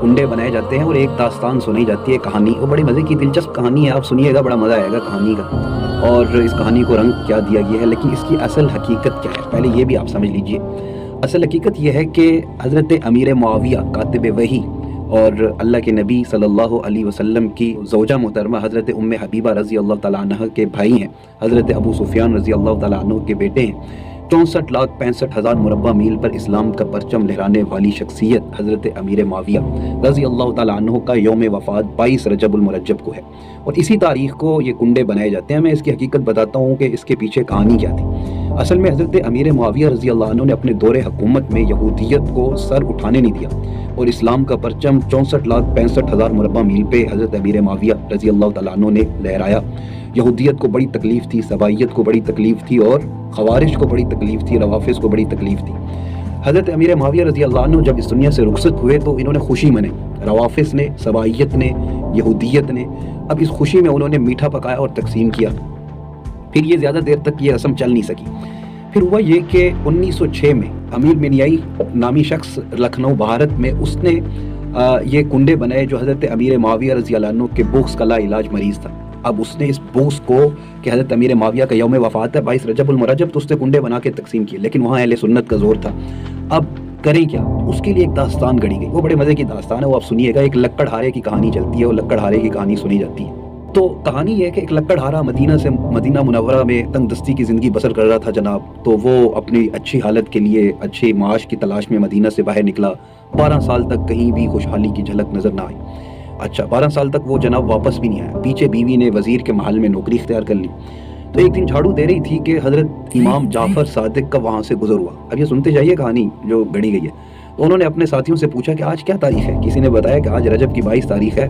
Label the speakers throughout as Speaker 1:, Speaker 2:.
Speaker 1: کنڈے بنائے جاتے ہیں اور ایک داستان سنائی جاتی ہے، کہانی، وہ بڑی مزے کی دلچسپ کہانی ہے، آپ سنیے گا بڑا مزہ آئے گا کہانی کا، اور اس کہانی کو رنگ کیا دیا گیا ہے، لیکن اس کی اصل حقیقت کیا ہے پہلے یہ بھی آپ سمجھ لیجئے۔ اصل حقیقت یہ ہے کہ حضرت امیر معاویہ کاتب وحی اور اللہ کے نبی صلی اللہ علیہ وسلم کی زوجہ محترمہ حضرت ام حبیبہ رضی اللہ تعالیٰ عنہ کے بھائی ہیں، حضرت ابو سفیان رضی اللہ تعالیٰ عنہ کے بیٹے ہیں۔ 64,65,000 مربع میل پر اسلام کا پرچم لہرانے والی شخصیت حضرت امیر معاویہ رضی اللہ تعالیٰ عنہ کا یوم وفات 22 رجب المرجب کو ہے، اور اسی تاریخ کو یہ کنڈے بنائے جاتے ہیں۔ میں اس کی حقیقت بتاتا ہوں کہ اس کے پیچھے کہانی کیا تھی۔ اصل میں حضرت امیر معاویہ رضی اللہ عنہ نے اپنے دور حکومت میں یہودیت کو سر اٹھانے نہیں دیا، اور اسلام کا پرچم 64,65,000 مربع میل پہ حضرت امیر معاویہ رضی اللہ تعالیٰ عنہ نے لہرایا۔ یہودیت کو بڑی تکلیف تھی، سبائیت کو بڑی تکلیف تھی، اور خوارج کو بڑی تکلیف تھی، روافظ کو بڑی تکلیف تھی۔ حضرت امیر معاویہ رضی اللہ عنہ جب اس دنیا سے رخصت ہوئے تو انہوں نے خوشی منائی، روافظ نے، سبائیت نے، یہودیت نے۔ اب اس خوشی میں انہوں نے میٹھا پکایا اور تقسیم کیا، پھر یہ زیادہ دیر تک یہ رسم چل نہیں سکی۔ پھر ہوا یہ کہ 1906 میں امیر منیائی نامی شخص لکھنؤ بھارت میں اس نے یہ کنڈے بنائے جو حضرت امیر معاویہ رضی اللہ عنہ کے بغض کا لا علاج مریض تھا۔ اب اس نے اس بغض کو کہ حضرت امیر معاویہ کا یوم وفات ہے 22 رجب المرجب، تو اس نے کنڈے بنا کے تقسیم کیے، لیکن وہاں اہل سنت کا زور تھا۔ اب کریں کیا؟ اس کے لیے ایک داستان گھڑی گئی، وہ بڑے مزے کی داستان ہے، وہ آپ سنیے گا۔ ایک لکڑ ہارے کی کہانی چلتی ہے، اور لکڑ ہارے کی کہانی سنی جاتی ہے۔ تو کہانی یہ ہے کہ ایک لکڑ ہارا مدینہ سے مدینہ منورہ میں تنگ دستی کی زندگی بسر کر رہا تھا جناب، تو وہ اپنی اچھی حالت کے لیے اچھی معاش کی تلاش میں مدینہ سے باہر نکلا۔ 12 سال تک کہیں بھی خوشحالی کی جھلک نظر نہ آئی۔ اچھا 12 سال تک وہ جناب واپس بھی نہیں آیا۔ پیچھے بیوی نے وزیر کے محل میں نوکری اختیار کر لی، تو ایک دن جھاڑو دے رہی تھی کہ حضرت امام جعفر صادق کا وہاں سے گزر ہوا۔ اب یہ سنتے جائیے کہانی جو گھڑی گئی ہے۔ تو انہوں نے اپنے ساتھیوں سے پوچھا کہ آج کیا تاریخ ہے؟ کسی نے بتایا کہ آج رجب کی 22 تاریخ ہے۔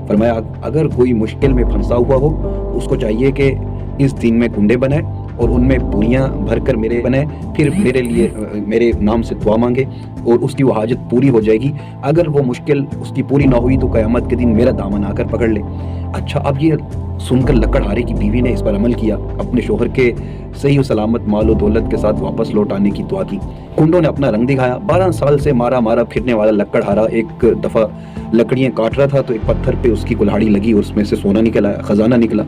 Speaker 1: فرمایا اگر کوئی مشکل میں پھنسا ہوا ہو تو اس کو چاہیے کہ اس دن میں کنڈے بنائے اور ان میں پوریاں بھر کر میرے بنائے، پھر میرے لیے میرے نام سے دعا مانگے اور اس کی وہ حاجت پوری ہو جائے گی۔ اگر وہ مشکل اس کی پوری نہ ہوئی تو قیامت کے دن میرا دامن آ کر پکڑ لے۔ اچھا اب یہ سن کر لکڑ ہارے کی بیوی نے اس پر عمل کیا، اپنے شوہر کے صحیح و سلامت مال و دولت کے ساتھ واپس لوٹ آنے کی دعا کی۔ کنڈوں نے اپنا رنگ دکھایا۔ 12 سال سے مارا پھرنے والا لکڑ ہارا ایک دفعہ لکڑیاں کاٹ رہا تھا تو ایک پتھر پہ اس کی کلہاڑی لگی اور اس میں سے سونا نکل آیا، خزانہ نکلا۔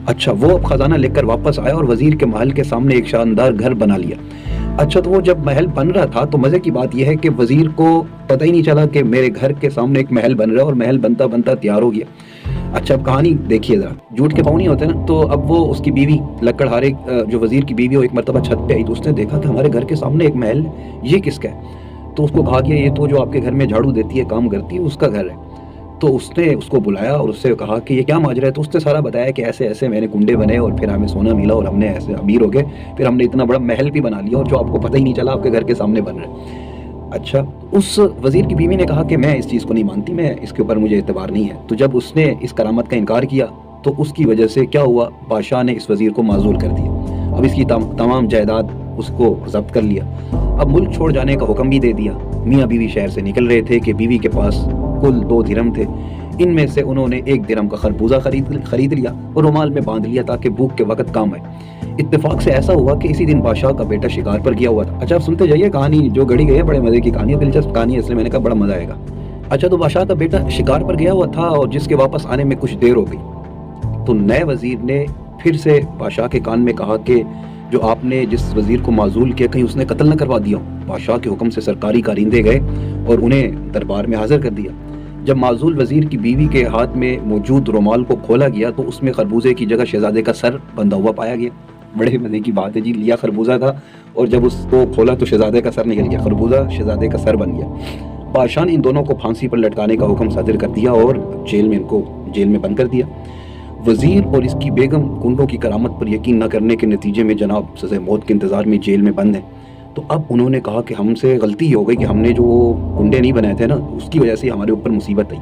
Speaker 1: اچھا وہ اب خزانہ لے کر واپس آیا اور وزیر کے محل کے سامنے ایک شاندار گھر بنا لیا۔ اچھا تو وہ جب محل بن رہا تھا تو مزے کی بات یہ ہے کہ وزیر کو پتہ ہی نہیں چلا کہ میرے گھر کے سامنے ایک محل بن رہا ہے، اور محل بنتا بنتا تیار ہو گیا۔ اچھا اب کہانی دیکھیے ذرا، جھوٹ کے پاؤں نہیں ہوتے نا۔ تو اب وہ اس کی بیوی لکڑ ہارے جو وزیر کی بیوی، وہ ایک مرتبہ چھت پہ آئی تو اس نے دیکھا کہ ہمارے گھر کے سامنے ایک محل ہے، یہ کس کا ہے؟ تو اس کو کہا گیا یہ تو جو آپ کے گھر میں جھاڑو دیتی ہے، کام کرتی ہے، اس کا گھر ہے۔ تو اس نے اس کو بلایا اور اس سے کہا کہ یہ کیا ماجرا ہے؟ تو اس نے سارا بتایا کہ ایسے ایسے میں نے کنڈے بنے اور پھر ہمیں سونا ملا اور ہم نے ایسے امیر ہو گئے، پھر ہم نے اتنا بڑا محل بھی بنا لیا اور جو آپ کو پتہ ہی نہیں چلا آپ کے گھر کے سامنے بن رہا ہے۔ اچھا اس وزیر کی بیوی نے کہا کہ میں اس چیز کو نہیں مانتی، میں اس کے اوپر مجھے اعتبار نہیں ہے۔ تو جب اس نے اس کرامت کا انکار کیا تو اس کی وجہ سے کیا ہوا، بادشاہ نے اس وزیر کو معزول کر دیا۔ اب اس کی تمام جائیداد اس کو ضبط کر لیا۔ اب ملک چھوڑ جانے کا حکم بھی دے دیا۔ میاں بیوی شہر سے نکل رہے تھے کہ بیوی کے پاس کل 2 درہم تھے، ان میں سے انہوں نے 1 درہم کا خربوزہ خرید لیا اور رومال میں باندھ لیا تاکہ بھوک کے وقت کام آئے۔ اتفاق سے ایسا ہوا کہ اسی دن بادشاہ کا بیٹا شکار پر گیا ہوا تھا۔ اچھا آپ سنتے جائیے کہانی جو گھڑی گئی ہے، بڑے مزے کی کہانی ہے، دلچسپ کہانی ہے، اس لیے میں نے کہا بڑا مزہ آئے گا۔ اچھا تو بادشاہ کا بیٹا شکار پر گیا ہوا تھا اور جس کے واپس آنے میں کچھ دیر ہو گئی، تو نئے وزیر نے پھر سے بادشاہ کے کان میں کہا کہ جو آپ نے جس وزیر کو معزول کیا کہیں اس نے قتل نہ کروا دیا ہو۔ بادشاہ کے حکم سے سرکاری کارندے گئے اور انہیں دربار میں حاضر کر دیا۔ جب معزول وزیر کی بیوی کے ہاتھ میں موجود رومال کو کھولا گیا تو اس میں خربوزے کی جگہ شہزادے کا سر بندھا ہوا پایا گیا۔ بڑے مزے کی بات ہے جی، لیا خربوزہ تھا اور جب اس کو کھولا تو شہزادے کا سر نکل گیا، خربوزہ شہزادے کا سر بن گیا۔ بادشاہ نے ان دونوں کو پھانسی پر لٹکانے کا حکم صادر کر دیا اور ان کو جیل میں بند کر دیا۔ وزیر اور اس کی بیگم کنڈوں کی کرامت پر یقین نہ کرنے کے نتیجے میں جناب سزائے موت کے انتظار میں جیل میں بند ہیں۔ تو اب انہوں نے کہا کہ ہم سے غلطی ہو گئی کہ ہم نے جو کنڈے نہیں بنائے تھے نا، اس کی وجہ سے ہمارے اوپر مصیبت آئی۔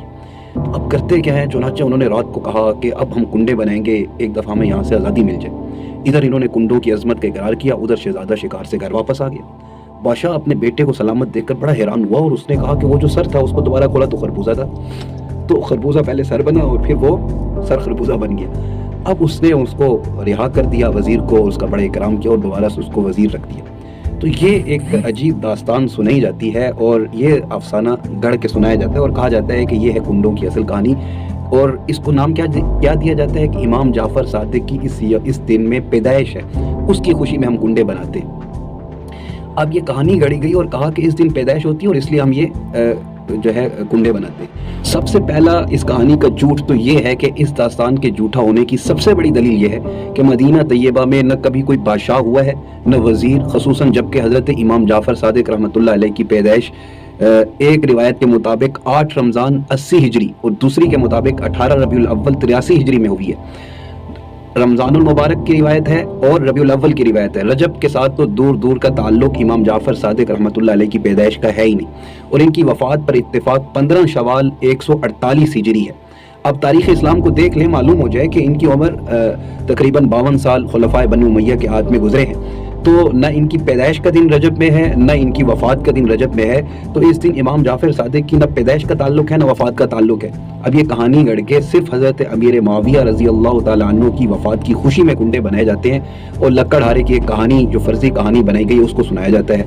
Speaker 1: تو اب کرتے کیا ہیں؟ چنانچہ انہوں نے رات کو کہا کہ اب ہم کنڈے بنائیں گے، ایک دفعہ ہمیں یہاں سے آزادی مل جائے۔ ادھر انہوں نے کنڈوں کی عظمت کا اقرار کیا، ادھر شہزادہ شکار سے گھر واپس آ گیا۔ بادشاہ اپنے بیٹے کو سلامت دیکھ کر بڑا حیران ہوا اور اس نے کہا کہ وہ جو سر تھا اس کو دوبارہ کھولا تو خربوزہ تھا، تو خربوزہ پہلے سر بنا اور پھر وہ سر خربوزہ بن گیا۔ اب اس نے اس کو رہا کر دیا وزیر کو، اس کا بڑا اکرام کیا اور دوبارہ سے اس کو وزیر رکھ دیا۔ تو یہ ایک عجیب داستان سنائی جاتی ہے اور یہ افسانہ گڑھ کے سنایا جاتا ہے اور کہا جاتا ہے کہ یہ ہے کنڈوں کی اصل کہانی، اور اس کو نام کیا دیا جاتا ہے کہ امام جعفر صادق کی اس دن میں پیدائش ہے، اس کی خوشی میں ہم کنڈے بناتے ہیں۔ اب یہ کہانی گڑھی گئی اور کہا کہ اس دن پیدائش ہوتی ہے اور اس لیے ہم یہ جو ہے کنڈے بناتے ہیں۔ سب سے پہلا اس کہانی کا جھوٹ تو یہ ہے کہ اس داستان کے جھوٹا ہونے کی سب سے بڑی دلیل یہ ہے کہ مدینہ طیبہ میں نہ کبھی کوئی بادشاہ ہوا ہے نہ وزیر، خصوصاً جبکہ حضرت امام جعفر صادق رحمۃ اللہ علیہ کی پیدائش ایک روایت کے مطابق 8 رمضان 80 ہجری اور دوسری کے مطابق 18 ربیع الاول 83 ہجری میں ہوئی ہے۔ رمضان المبارک کی روایت ہے اور ربیع الاول کی روایت ہے۔ رجب کے ساتھ تو دور دور کا تعلق امام جعفر صادق رحمۃ اللہ علیہ کی پیدائش کا ہے ہی نہیں، اور ان کی وفات پر اتفاق 15 شوال 148 ہجری ہے۔ اب تاریخ اسلام کو دیکھ لیں، معلوم ہو جائے کہ ان کی عمر تقریباً 52 سال خلفائے بنو امیہ کے ہاتھ میں گزرے ہیں، تو نہ ان کی پیدائش کا دن رجب میں ہے نہ ان کی وفات کا دن رجب میں ہے، تو اس دن امام جعفر صادق کی نہ پیدائش کا تعلق ہے نہ وفات کا تعلق ہے۔ اب یہ کہانی گڑھ کے صرف حضرت امیر معاویہ رضی اللہ تعالیٰ عنہ کی وفات کی خوشی میں کنڈے بنائے جاتے ہیں اور لکڑ ہارے کی ایک کہانی جو فرضی کہانی بنائی گئی اس کو سنایا جاتا ہے۔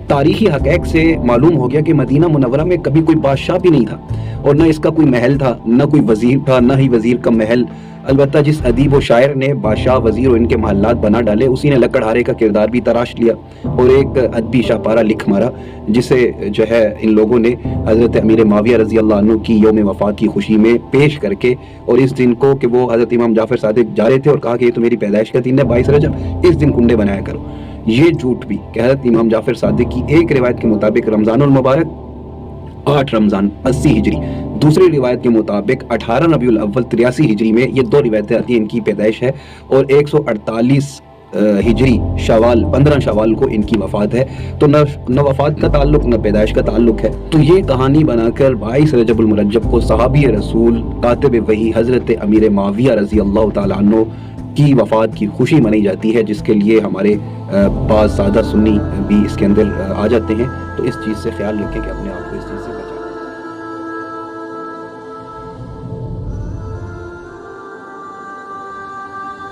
Speaker 1: تاریخی حقائق سے معلوم ہو گیا کہ مدینہ منورہ میں کبھی کوئی بادشاہ بھی نہیں تھا اور نہ اس کا کوئی محل تھا، نہ کوئی وزیر تھا، نہ ہی وزیر کا محل۔ البتہ جس ادیب و شاعر نے بادشاہ، وزیر اور ان کے محلات بنا ڈالے، اسی نے لکڑہارے کا کردار بھی تراش لیا اور ایک ادبی شاہپارہ لکھ مارا، جسے جو ہے ان لوگوں نے حضرت امیر معاویہ رضی اللہ عنہ کی یوم وفات کی خوشی میں پیش کر کے، اور اس دن کو کہ وہ حضرت امام جعفر صادق جا رہے تھے اور کہا کہ یہ تو میری پیدائش کا دن ہے 22 رجب، اس دن کنڈے بنایا کرو۔ یہ جھوٹ بھی کہ حضرت امام جعفر صادق کی ایک روایت کے مطابق رمضان المبارک 8 رمضان 80 ہجری، دوسری روایت کے مطابق 18 ربیع الاول 83 ہجری میں، یہ 2 روایتیں آتی ہیں، ان کی پیدائش ہے، اور 148 ہجری شوال 15 شوال کو ان کی وفات ہے، تو نہ وفات کا تعلق نہ پیدائش کا تعلق ہے۔ تو یہ کہانی بنا کر 22 رجب المرجب کو صحابی رسول کاتب وحی حضرت امیر معاویہ رضی اللہ تعالیٰ عنہ کی وفات کی خوشی منائی جاتی ہے، جس کے لیے ہمارے بعض سادہ سنی بھی اس کے اندر آ جاتے ہیں۔ تو اس چیز سے خیال رکھیں کہ اپنے آپ کو اس چیز سے